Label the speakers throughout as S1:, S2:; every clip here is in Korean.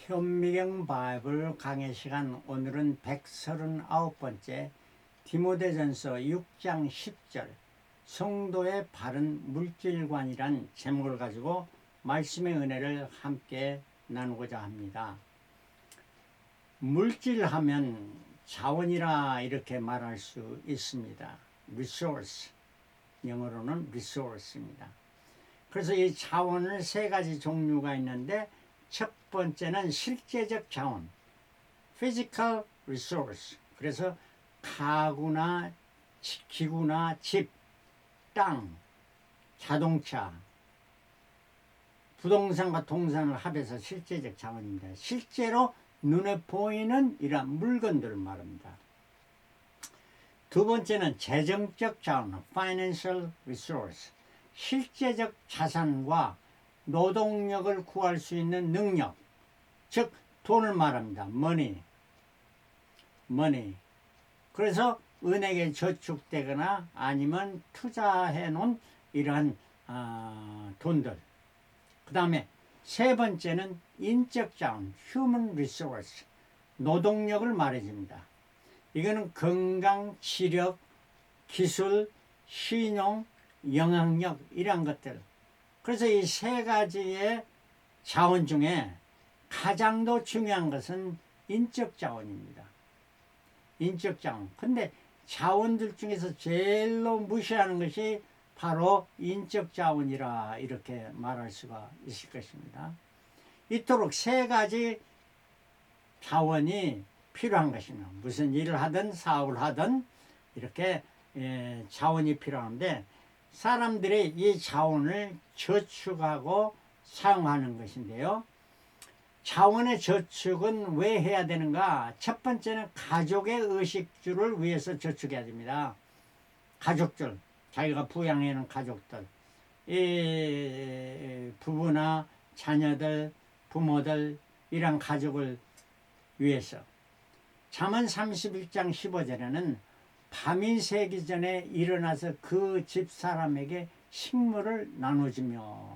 S1: 현미경 바이블 강의 시간, 오늘은 139번째 디모데전서 6장 10절 성도의 바른 물질관이란 제목을 가지고 말씀의 은혜를 함께 나누고자 합니다. 물질하면 자원이라 이렇게 말할 수 있습니다. resource, 영어로는 resource입니다. 그래서 이 자원을 세 가지 종류가 있는데, 첫 번째는 실제적 자원, physical resource. 그래서 가구나 기구나 집, 땅, 자동차, 부동산과 동산을 합해서 실제적 자원입니다. 실제로 눈에 보이는 이러한 물건들을 말합니다. 두 번째는 재정적 자원, financial resource. 실제적 자산과 노동력을 구할 수 있는 능력, 즉 돈을 말합니다. money. 그래서 은행에 저축되거나 아니면 투자해 놓은 이러한 돈들. 그 다음에 세 번째는 인적 자원, human resource. 노동력을 말해줍니다. 이거는 건강, 지력, 기술, 신용, 영향력, 이러한 것들. 그래서 이 세 가지의 자원 중에 가장 더 중요한 것은 인적 자원입니다. 인적 자원. 근데 자원들 중에서 제일로 무시하는 것이 바로 인적 자원이라 이렇게 말할 수가 있을 것입니다. 이토록 세 가지 자원이 필요한 것입니다. 무슨 일을 하든 사업을 하든 이렇게 자원이 필요한데, 사람들이 이 자원을 저축하고 사용하는 것인데요. 자원의 저축은 왜 해야 되는가? 첫 번째는 가족의 의식주를 위해서 저축해야 됩니다. 가족들, 자기가 부양하는 가족들, 이 부부나 자녀들, 부모들, 이런 가족을 위해서. 잠언 31장 15절에는 밤이 새기 전에 일어나서 그 집 사람에게 식물을 나눠주며.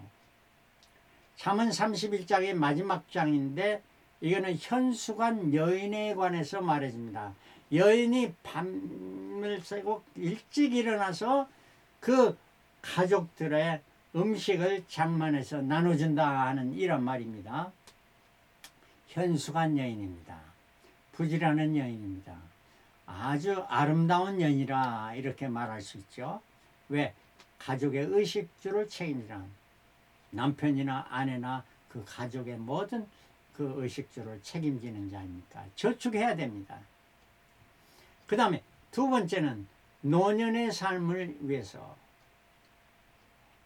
S1: 잠언 31장의 마지막 장인데, 이거는 현수관 여인에 관해서 말해줍니다. 여인이 밤을 새고 일찍 일어나서 그 가족들의 음식을 장만해서 나눠준다 하는 이런 말입니다. 현수관 여인입니다. 부지런한 여인입니다. 아주 아름다운 여인이라 이렇게 말할 수 있죠. 왜? 가족의 의식주를 책임지라. 남편이나 아내나 그 가족의 모든 그 의식주를 책임지는 자니까 저축해야 됩니다. 그 다음에 두 번째는 노년의 삶을 위해서.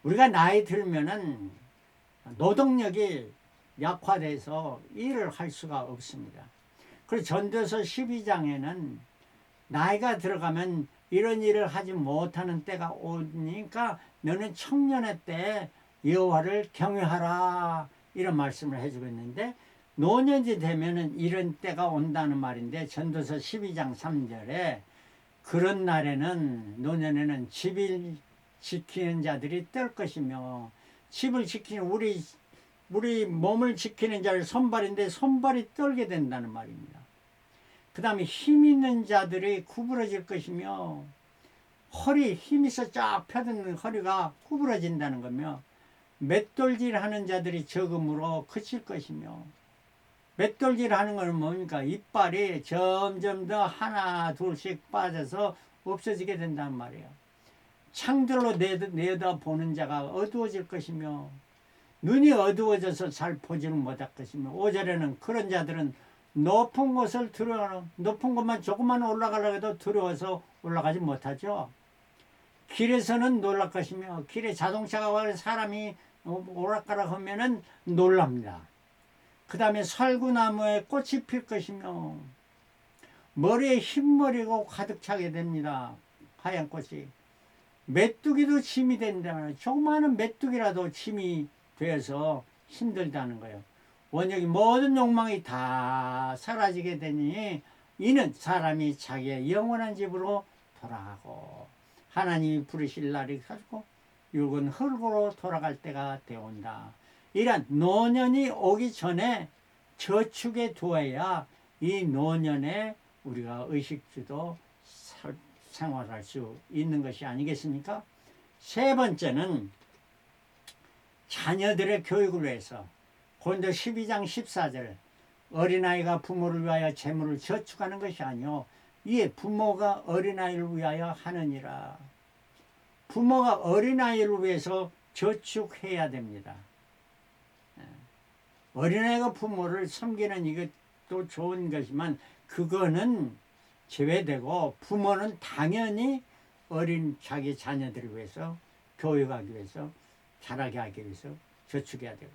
S1: 우리가 나이 들면은 노동력이 약화돼서 일을 할 수가 없습니다. 그래서 전도서 12장에는 나이가 들어가면 이런 일을 하지 못하는 때가 오니까 너는 청년의 때에 여호와를 경외하라, 이런 말씀을 해주고 있는데, 노년이 되면은 이런 때가 온다는 말인데, 전도서 12장 3절에 그런 날에는, 노년에는 집을 지키는 자들이 뜰 것이며, 집을 지키는 우리 몸을 지키는 자를 손발인데 손발이 떨게 된다는 말입니다. 그 다음에 힘 있는 자들이 구부러질 것이며, 허리, 힘이 있어 쫙 펴든 허리가 구부러진다는 거며, 맷돌질 하는 자들이 적음으로 그칠 것이며. 맷돌질 하는 건 뭡니까? 이빨이 점점 더 하나 둘씩 빠져서 없어지게 된단 말이에요. 창들로 내다보는 자가 어두워질 것이며, 눈이 어두워져서 잘 보지는 못할 것이며. 5절에는 그런 자들은 높은 곳을 높은 곳만 조금만 올라가려고 해도 두려워서 올라가지 못하죠. 길에서는 놀랄 것이며, 길에 자동차가 와서 사람이 오락가락 하면은 놀랍니다. 그 다음에 설구나무에 꽃이 필 것이며, 머리에 흰머리가 가득 차게 됩니다. 하얀 꽃이. 메뚜기도 짐이 된다면, 조그마한 메뚜기라도 짐이 되어서 힘들다는 거예요. 원적인 모든 욕망이 다 사라지게 되니, 이는 사람이 자기의 영원한 집으로 돌아가고 하나님이 부르실 날이 가지고 육은 흙으로 돌아갈 때가 되온다. 이런 노년이 오기 전에 저축해 두어야 이 노년에 우리가 의식주도 생활할 수 있는 것이 아니겠습니까? 세 번째는 자녀들의 교육을 위해서 고린도 12장 14절 어린아이가 부모를 위하여 재물을 저축하는 것이 아니요 이에 부모가 어린아이를 위하여 하느니라. 부모가 어린아이를 위해서 저축해야 됩니다. 어린아이가 부모를 섬기는 이것도 좋은 것이지만 그거는 제외되고 부모는 당연히 어린 자기 자녀들을 위해서 교육하기 위해서 자라게 하기 위해서 저축해야 되고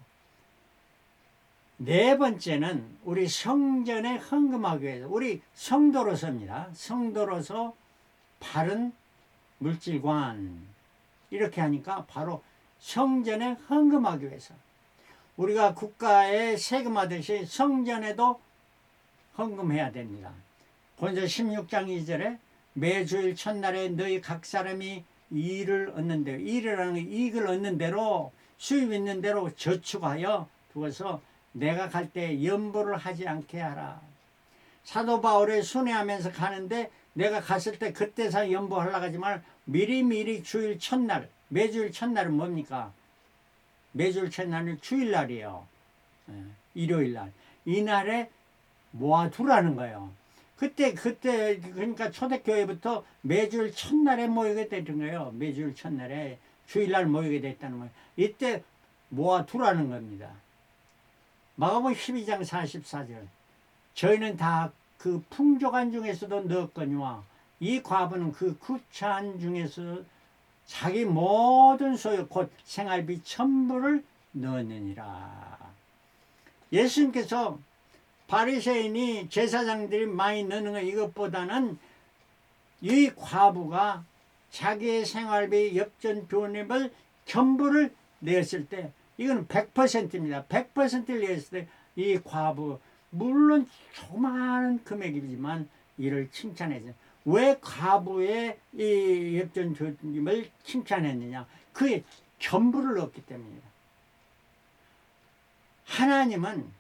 S1: 네 번째는 우리 성전에 헌금하기 위해서 우리 성도로서입니다. 성도로서 바른 물질관 이렇게 하니까 바로 성전에 헌금하기 위해서 우리가 국가에 세금하듯이 성전에도 헌금해야 됩니다. 고린도 16장 2절에 매주일 첫날에 너희 각 사람이 이익을 얻는 대로 이익이라는 이익을 얻는 대로 수입 있는 대로 저축하여 두어서 내가 갈 때 연보를 하지 않게 하라. 사도 바울이 순회하면서 가는데 내가 갔을 때 그때서 연보하려고 하지 말 미리미리 주일 첫날 매주일 첫날은 뭡니까? 매주일 첫날은 주일날이에요. 일요일날 이날에 모아두라는 거예요. 그때 그러니까 초대교회부터 매주일 첫날에 모이게 되는 거예요. 매주일 첫날에 주일날 모이게 됐다는 거예요. 이때 모아두라는 겁니다. 마가복음 12장 44절 저희는 다 그 풍족한 중에서도 넣었거니와 이 과부는 그 구차한 중에서 자기 모든 소유 곧 생활비 전부를 넣었느니라. 예수님께서 바리새인이 제사장들이 많이 넣는 거 이것보다는 이 과부가 자기의 생활비 엽전 교훈을 전부를 냈을 때 이거는 100%입니다. 100%를 냈을 때 이 과부 물론 조그마한 금액이지만 이를 칭찬했어요. 왜 과부의 이 엽전 교훈을 칭찬했느냐? 그의 전부를 넣었기 때문입니다. 하나님은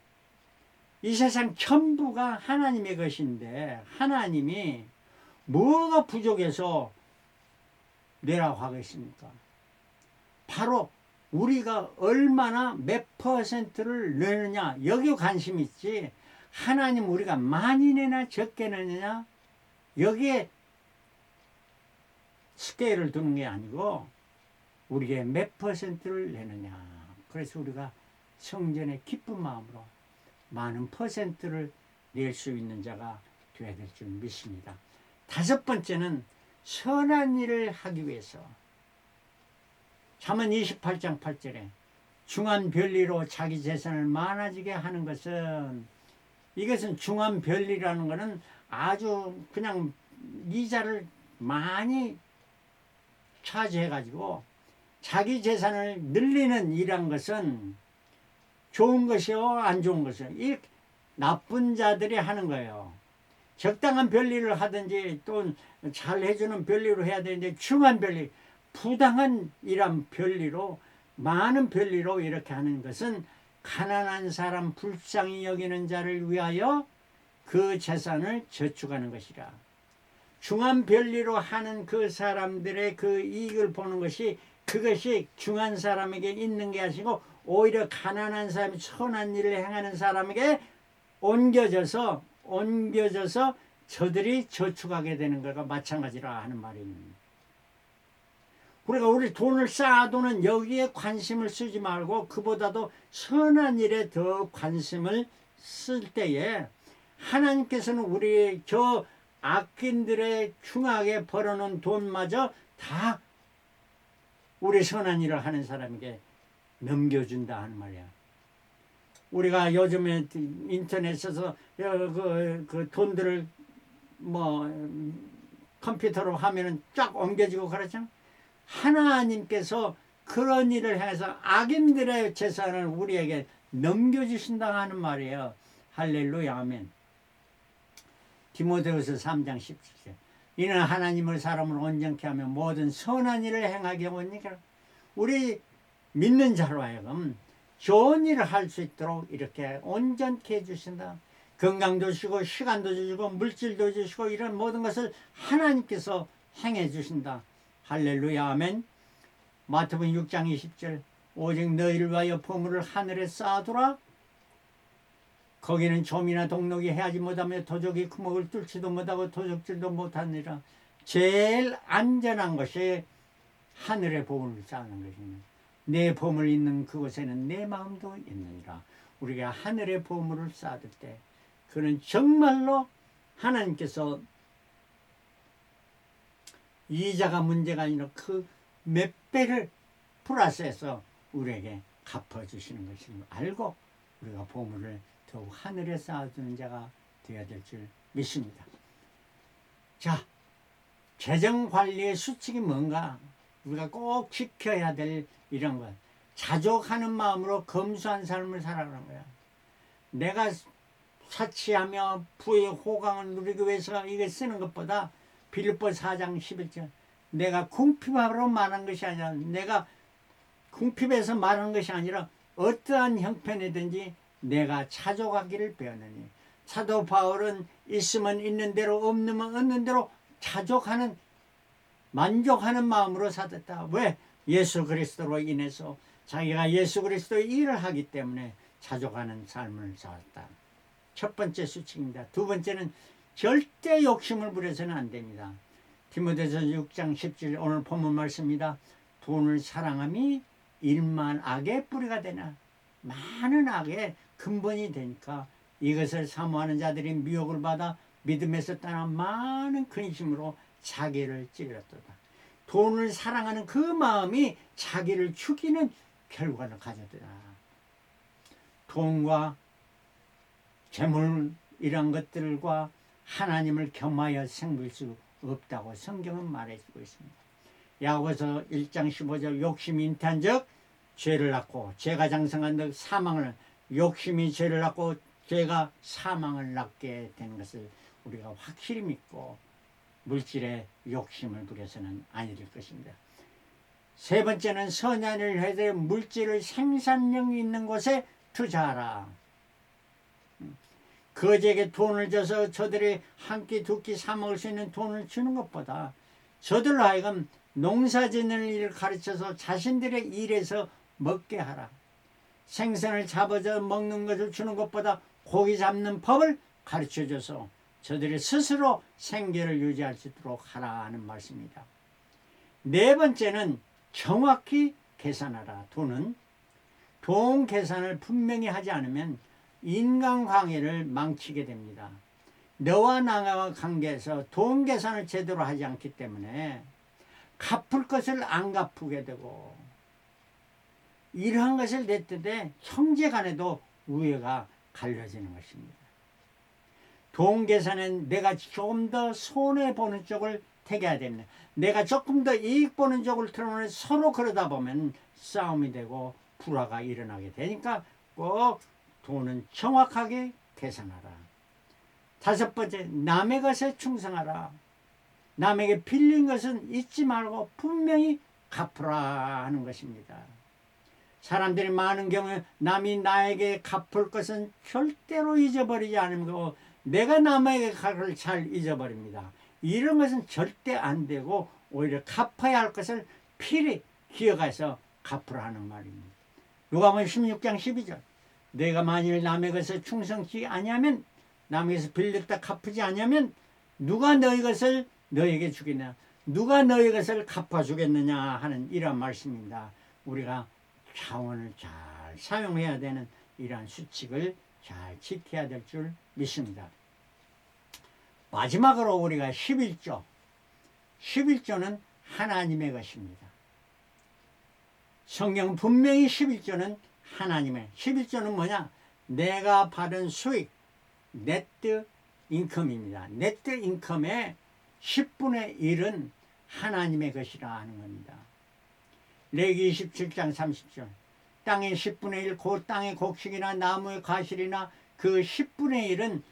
S1: 이 세상 전부가 하나님의 것인데 하나님이 뭐가 부족해서 내라고 하겠습니까? 바로 우리가 얼마나 몇 퍼센트를 내느냐 여기에 관심이 있지 하나님 우리가 많이 내나 적게 내느냐 여기에 스케일을 두는 게 아니고 우리에게 몇 퍼센트를 내느냐. 그래서 우리가 성전의 기쁜 마음으로 많은 퍼센트를 낼 수 있는 자가 되어야 될 줄 믿습니다. 다섯 번째는 선한 일을 하기 위해서 잠언 28장 8절에 중한 별리로 자기 재산을 많아지게 하는 것은 이것은 중한 별리라는 것은 아주 그냥 이자를 많이 차지해 가지고 자기 재산을 늘리는 일한 것은 좋은 것이요 안 좋은 것이요 이 나쁜 자들이 하는 거예요. 적당한 별리를 하든지 또 잘 해주는 별리로 해야 되는데 중한 별리 부당한 이런 별리로 많은 별리로 이렇게 하는 것은 가난한 사람 불쌍히 여기는 자를 위하여 그 재산을 저축하는 것이라. 중한 별리로 하는 그 사람들의 그 이익을 보는 것이 그것이 중한 사람에게 있는 게 아니고 오히려 가난한 사람이 선한 일을 행하는 사람에게 옮겨져서 저들이 저축하게 되는 것과 마찬가지라 하는 말입니다. 그러니까 우리 돈을 쌓아두는 여기에 관심을 쓰지 말고 그보다도 선한 일에 더 관심을 쓸 때에 하나님께서는 우리 저 악인들의 흉하게 벌어놓은 돈마저 다 우리 선한 일을 하는 사람에게 넘겨준다 하는 말이야. 우리가 요즘에 인터넷에서 그 돈들을 컴퓨터로 하면은 쫙 옮겨지고 그러잖아. 하나님께서 그런 일을 해서 악인들의 재산을 우리에게 넘겨주신다 하는 말이에요. 할렐루야 아멘. 디모데후서 3장 17절 이는 하나님을 사람을 온전케 하며 모든 선한 일을 행하게 하니까 우리 믿는 자로 하여금 좋은 일을 할 수 있도록 이렇게 온전케 해주신다. 건강도 주시고 시간도 주시고 물질도 주시고 이런 모든 것을 하나님께서 행해 주신다. 할렐루야 아멘. 마태복음 6장 20절 오직 너희를 위하여 보물을 하늘에 쌓아두라. 거기는 좀이나 동록이 해하지 못하며 도적이 구멍을 뚫지도 못하고 도적질도 못하느니라. 제일 안전한 것이 하늘의 보물을 쌓는 것입니다. 내 보물 있는 그곳에는 내 마음도 있느니라. 우리가 하늘의 보물을 쌓을 때 그는 정말로 하나님께서 이자가 문제가 아니라 그 몇 배를 플러스해서 우리에게 갚아주시는 것을 알고 우리가 보물을 더욱 하늘에 쌓아두는 자가 되어야 될 줄 믿습니다. 자, 재정관리의 수칙이 뭔가? 우리가 꼭 지켜야 될 이런 것. 자족하는 마음으로 검소한 삶을 살아가는 거야. 내가 사치하며 부의 호강을 누리기 위해서 이거 쓰는 것보다 빌립보 4장 11절 내가 궁핍하러 말한 것이 아니라 내가 궁핍해서 말하는 것이 아니라 어떠한 형편이든지 내가 자족하기를 배웠느니 사도 바울은 있으면 있는 대로 없으면 없는 대로 자족하는 만족하는 마음으로 살았다. 왜? 예수 그리스도로 인해서 자기가 예수 그리스도의 일을 하기 때문에 자족하는 삶을 살았다. 첫 번째 수칙입니다. 두 번째는 절대 욕심을 부려서는 안 됩니다. 디모데전서 6장 10절 오늘 본문 말씀입니다. 돈을 사랑함이 일만 악의 뿌리가 되나. 많은 악의 근본이 되니까 이것을 사모하는 자들이 미혹을 받아 믿음에서 떠나 많은 근심으로 자기를 찔렀도다. 돈을 사랑하는 그 마음이 자기를 죽이는 결과를 가져더라. 돈과 재물 이런 것들과 하나님을 겸하여 생길 수 없다고 성경은 말해주고 있습니다. 야고보서 1장 15절 욕심이 잉태한 즉 죄를 낳고 죄가 장성한 즉 사망을 욕심이 죄를 낳고 죄가 사망을 낳게 되는 것을 우리가 확실히 믿고 물질에 욕심을 부려서는 아니 될 것입니다. 세 번째는 선한을 해서 물질을 생산력이 있는 곳에 투자하라. 거지에게 돈을 줘서 저들이 한 끼 두 끼 사 먹을 수 있는 돈을 주는 것보다 저들로 하여금 농사짓는 일을 가르쳐서 자신들의 일에서 먹게 하라. 생선을 잡아서 먹는 것을 주는 것보다 고기 잡는 법을 가르쳐줘서 저들이 스스로 생계를 유지할 수 있도록 하라는 말씀입니다. 네 번째는 정확히 계산하라. 돈 계산을 분명히 하지 않으면 인간관계를 망치게 됩니다. 너와 나와 관계에서 돈 계산을 제대로 하지 않기 때문에 갚을 것을 안 갚게 되고 이러한 것을 냈을 때 형제 간에도 우애가 갈려지는 것입니다. 돈 계산은 내가 조금 더 손해보는 쪽을 택해야 됩니다. 내가 조금 더 이익 보는 쪽을 틀어놓으면 서로 그러다 보면 싸움이 되고 불화가 일어나게 되니까 꼭 돈은 정확하게 계산하라. 다섯 번째, 남의 것에 충성하라. 남에게 빌린 것은 잊지 말고 분명히 갚으라 하는 것입니다. 사람들이 많은 경우에 남이 나에게 갚을 것은 절대로 잊어버리지 않으므로 내가 남에게 갚을 것을 잘 잊어버립니다. 이런 것은 절대 안 되고 오히려 갚아야 할 것을 필히 기억해서 갚으라 하는 말입니다. 누가복음 16장 12절 내가 만일 남의 것을 충성치 아니하면 남의 것을 빌렸다 갚지 아니하면 누가 너희 것을 너에게 주겠냐 누가 너희 것을 갚아주겠느냐 하는 이런 말씀입니다. 우리가 자원을 잘 사용해야 되는 이러한 수칙을 잘 지켜야 될 줄 믿습니다. 마지막으로 우리가 11조는 하나님의 것입니다. 성경은 분명히 11조는 하나님의 11조는 뭐냐? 내가 받은 수익 네트 인컴입니다. 네트 인컴의 10분의 1은 하나님의 것이라 하는 겁니다. 레위기 27장 30절 땅의 10분의 1 곧 땅의 곡식이나 나무의 과실이나 그 10분의 1은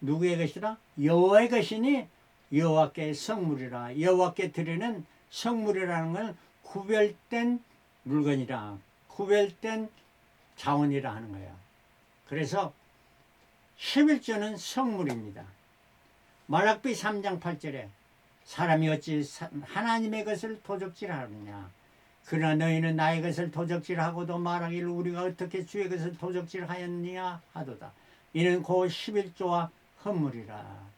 S1: 누구의 것이라? 여호와의 것이니 여호와께 성물이라. 여호와께 드리는 성물이라는 건 구별된 물건이라. 구별된 자원이라 하는 거예요. 그래서 11조는 성물입니다. 말라기 3장 8절에 사람이 어찌 하나님의 것을 도적질하느냐. 그러나 너희는 나의 것을 도적질하고도 말하기를 우리가 어떻게 주의 것을 도적질하였느냐 하도다. 이는 곧 11조와 헌물이라.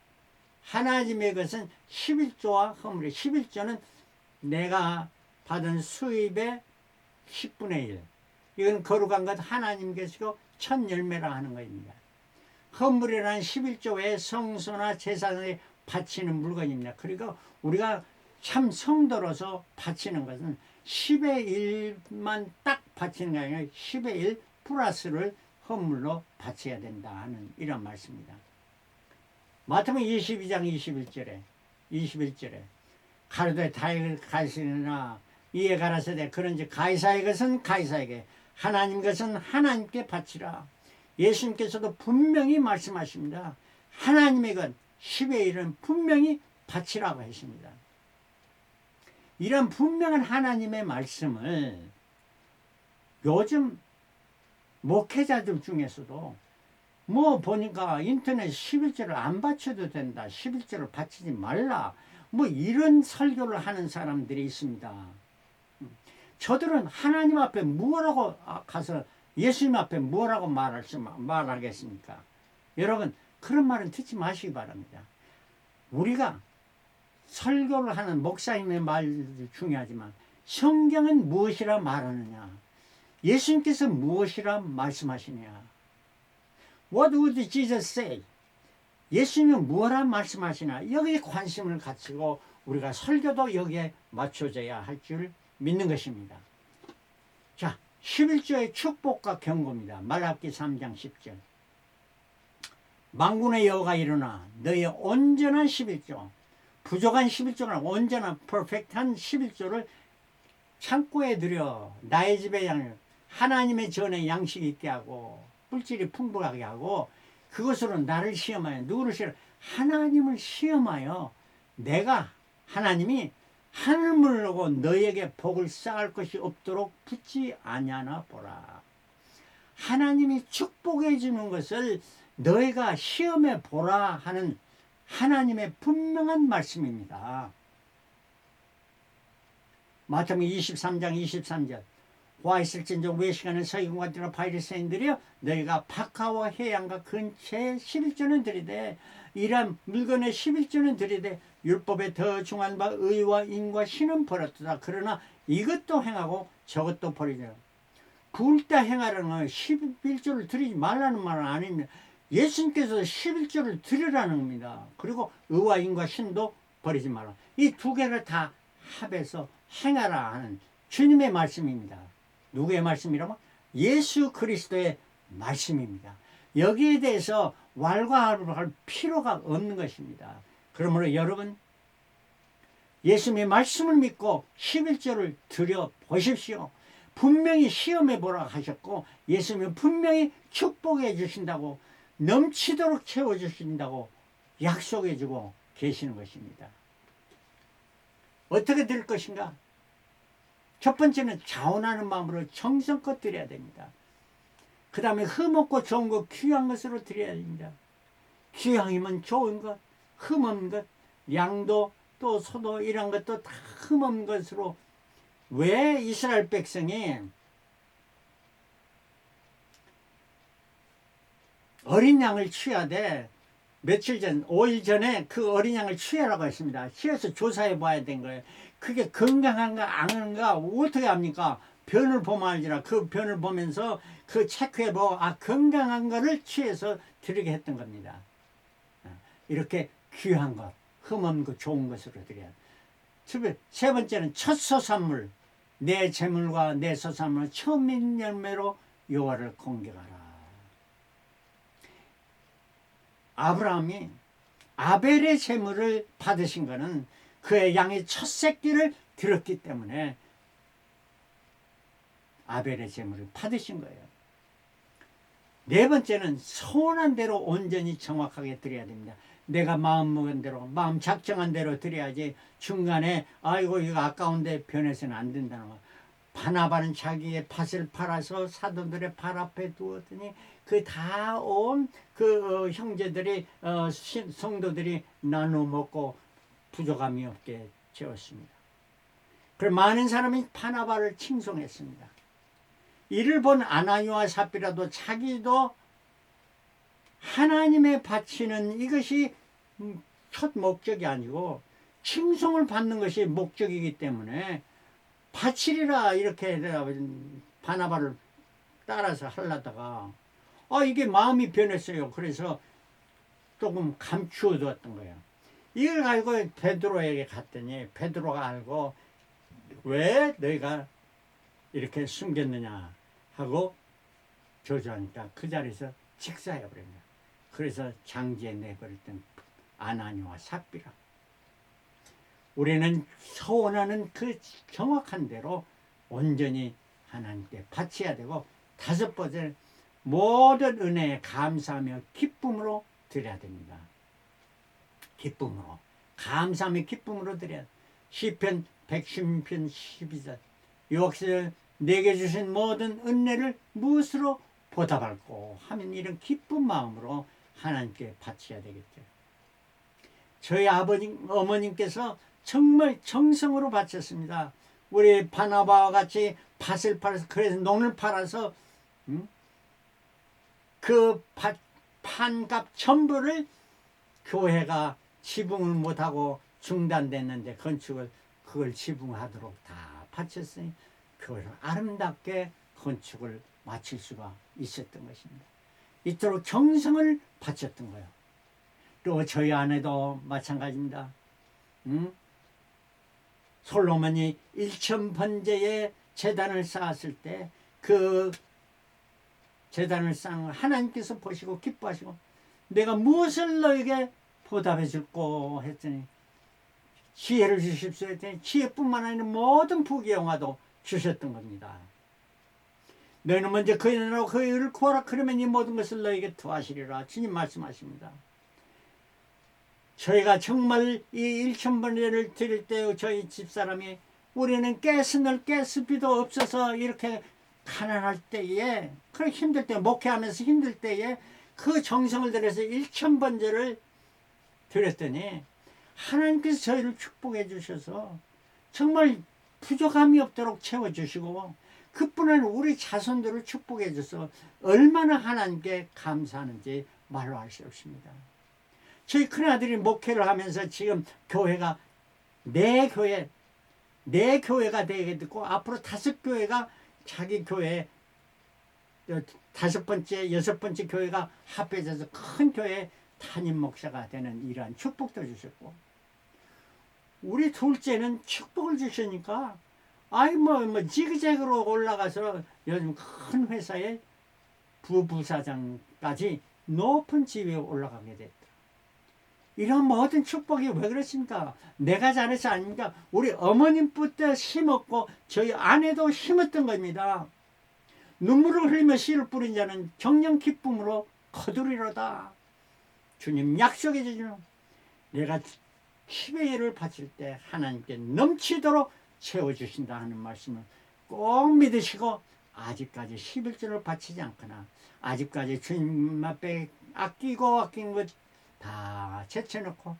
S1: 하나님의 것은 11조와 헌물이. 11조는 내가 받은 수입의 10분의 1. 이건 거룩한 것 하나님 것이고 첫 열매라 하는 것입니다. 헌물이라는 11조의 성소나 제사에 바치는 물건입니다. 그리고 우리가 참 성도로서 바치는 것은 10의 1만 딱 바치는 게 아니라 10의 1 플러스를 헌물로 바쳐야 된다 하는 이런 말씀입니다. 마태복음 22장 21절에 가로되 다윗을 가시느나 이에 가라사대 그런즉 가이사의 것은 가이사에게 하나님 것은 하나님께 바치라. 예수님께서도 분명히 말씀하십니다. 하나님의 것 10의 1은 분명히 바치라고 하십니다. 이런 분명한 하나님의 말씀을 요즘 목회자들 중에서도 뭐 보니까 인터넷 11조를 안 바쳐도 된다. 11조를 바치지 말라. 뭐 이런 설교를 하는 사람들이 있습니다. 저들은 하나님 앞에 뭐라고 가서 예수님 앞에 뭐라고 말하겠습니까? 여러분 그런 말은 듣지 마시기 바랍니다. 우리가 설교를 하는 목사님의 말도 중요하지만 성경은 무엇이라 말하느냐, 예수님께서 무엇이라 말씀하시냐, What would Jesus say? 예수님은 무엇라 말씀하시나, 여기에 관심을 가지고 우리가 설교도 여기에 맞춰져야 할 줄 믿는 것입니다. 자, 11조의 축복과 경고입니다. 말라기 3장 10절. 만군의 여호와가 일어나 너의 온전한 11조, 부족한 11조가 온전한 퍼펙트한 11조를 창고에 들여 나의 집에 하나님의 전에 양식 있게 하고 물질이 풍부하게 하고 그것으로 나를 시험하여, 누구를 시험하여? 하나님을 시험하여 내가 하나님이 하늘문을 열고 너에게 복을 쌓을 것이 없도록 붙지 아니하나 보라. 하나님이 축복해 주는 것을 너희가 시험해 보라 하는 하나님의 분명한 말씀입니다. 마태복음 23장 23절. 와 있을진저 외식하는 서기관과 들어 바리새인들이여 너희가 박하와 해양과 근처에 11조는 드리되 이런 물건의 11조는 드리되 율법에 더 중한 바 의와 인과 신은 버렸도다. 그러나 이것도 행하고 저것도 버리자. 굴다 행하라는 건 11조를 드리지 말라는 말은 아닙니다. 예수님께서 11조를 드리라는 겁니다. 그리고 의와 인과 신도 버리지 마라. 이 두 개를 다 합해서 행하라 하는 주님의 말씀입니다. 누구의 말씀이라고? 예수 그리스도의 말씀입니다. 여기에 대해서 왈가왈부할 필요가 없는 것입니다. 그러므로 여러분 예수님의 말씀을 믿고 11조를 드려 보십시오. 분명히 시험해 보라 하셨고 예수님은 분명히 축복해 주신다고, 넘치도록 채워주신다고 약속해 주고 계시는 것입니다. 어떻게 될 것인가? 첫 번째는 자원하는 마음으로 정성껏 드려야 됩니다. 그 다음에 흠없고 좋은 것, 귀한 것으로 드려야 됩니다. 귀향이면 좋은 것, 흠없는 것, 양도 또 소도 이런 것도 다 흠없는 것으로. 왜 이스라엘 백성이 어린 양을 취하되 며칠 전, 5일 전에 그 어린 양을 취하라고 했습니다. 취해서 조사해 봐야 된 거예요. 그게 건강한가 아닌가 어떻게 합니까? 변을 보면 알지라. 그 변을 보면서 그 체크해 보고 건강한 거를 취해서 드리게 했던 겁니다. 이렇게 귀한 것, 흠없는 것, 좋은 것으로 드려야 돼. 세 번째는 첫 소산물, 내 재물과 내 소산물을 처음 맺는 열매로 여호와를 공경하라. 아브라함이 아벨의 재물을 받으신 것은 그의 양의 첫 새끼를 드렸기 때문에 아벨의 재물을 받으신 거예요. 네 번째는 선한 대로 온전히 정확하게 드려야 됩니다. 내가 마음 먹은 대로, 마음 작정한 대로 드려야지 중간에 아이고 이거 아까운데 변해서는 안 된다는 거. 바나바는 자기의 밭을 팔아서 사돈들의 발 앞에 두었더니 그 다 온 그 형제들이 성도들이 나눠 먹고 부족함이 없게 채웠습니다. 그리고 많은 사람이 바나바를 칭송했습니다. 이를 본 아나니와 삽비라도 자기도 하나님에 바치는 이것이 첫 목적이 아니고 칭송을 받는 것이 목적이기 때문에 바치리라 이렇게 바나바를 따라서 하려다가 이게 마음이 변했어요. 그래서 조금 감추어 두었던 거예요. 이걸 알고 베드로에게 갔더니 베드로가 알고 왜 너희가 이렇게 숨겼느냐 하고 저주하니까 그 자리에서 직사해 버립니다. 그래서 장지에 내버렸던 아나니와 삽비라. 우리는 소원하는 그 정확한 대로 온전히 하나님께 바쳐야 되고, 다섯 번째 모든 은혜에 감사하며 기쁨으로 드려야 됩니다. 기쁨으로, 감사하며 기쁨으로 드려야. 시편 110편 12절 여호와께서 내게 주신 모든 은혜를 무엇으로 보답할꼬 하면 이런 기쁜 마음으로 하나님께 바쳐야 되겠죠. 저희 아버님, 어머님께서 정말 정성으로 바쳤습니다. 우리 바나바와 같이 밭을 팔아서, 그래서 농을 팔아서 그 판값 전부를 교회가 지붕을 못하고 중단됐는데 건축을 그걸 지붕하도록 다 바쳤으니 교회를 아름답게 건축을 마칠 수가 있었던 것입니다. 이토록 정성을 바쳤던 거예요. 또 저희 아내도 마찬가지입니다. 솔로몬이 1000번제의 제단을 쌓았을 때 그 제단을 쌓은 하나님께서 보시고 기뻐하시고 내가 무엇을 너에게 보답해 줄꼬 했더니 지혜를 주십시오 했더니 지혜뿐만 아니라 모든 부귀영화도 주셨던 겁니다. 너희는 먼저 그의 나라와 그의 의를 구하라. 그러면 이 모든 것을 너에게 더하시리라. 주님 말씀하십니다. 저희가 정말 이 1000번제를 드릴 때 저희 집사람이 우리는 가스비도 없어서 이렇게 가난할 때에, 그렇게 힘들 때, 목회하면서 힘들 때에 그 정성을 들여서 1000번제를 드렸더니 하나님께서 저희를 축복해 주셔서 정말 부족함이 없도록 채워주시고 그뿐 아니라 우리 자손들을 축복해 줘서 얼마나 하나님께 감사하는지 말로 할 수 없습니다. 저희 큰아들이 목회를 하면서 지금 교회가 네 교회가 되게 됐고 앞으로 5교회가 자기 교회 5번째, 6번째 교회가 합해져서 큰 교회 담임 목사가 되는 이러한 축복도 주셨고, 우리 둘째는 축복을 주시니까 지그재그로 올라가서 요즘 큰 회사의 부부사장까지 높은 지위에 올라가게 됐다. 이런 모든 축복이 왜 그렇습니까? 내가 잘해서 아닙니까? 우리 어머님부터 심었고 저희 아내도 심었던 겁니다. 눈물을 흘리며 씨를 뿌린 자는 정녕 기쁨으로 거두리로다. 주님 약속해 주시는 내가 10회를 바칠 때 하나님께 넘치도록 채워주신다 하는 말씀을 꼭 믿으시고, 아직까지 11조를 바치지 않거나 아직까지 주님 앞에 아낀 것 다 제쳐놓고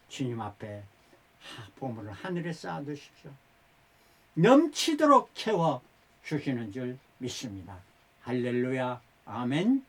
S1: 주님 앞에 보물을 하늘에 쌓아두십시오. 넘치도록 채워주시는 줄 믿습니다. 할렐루야, 아멘.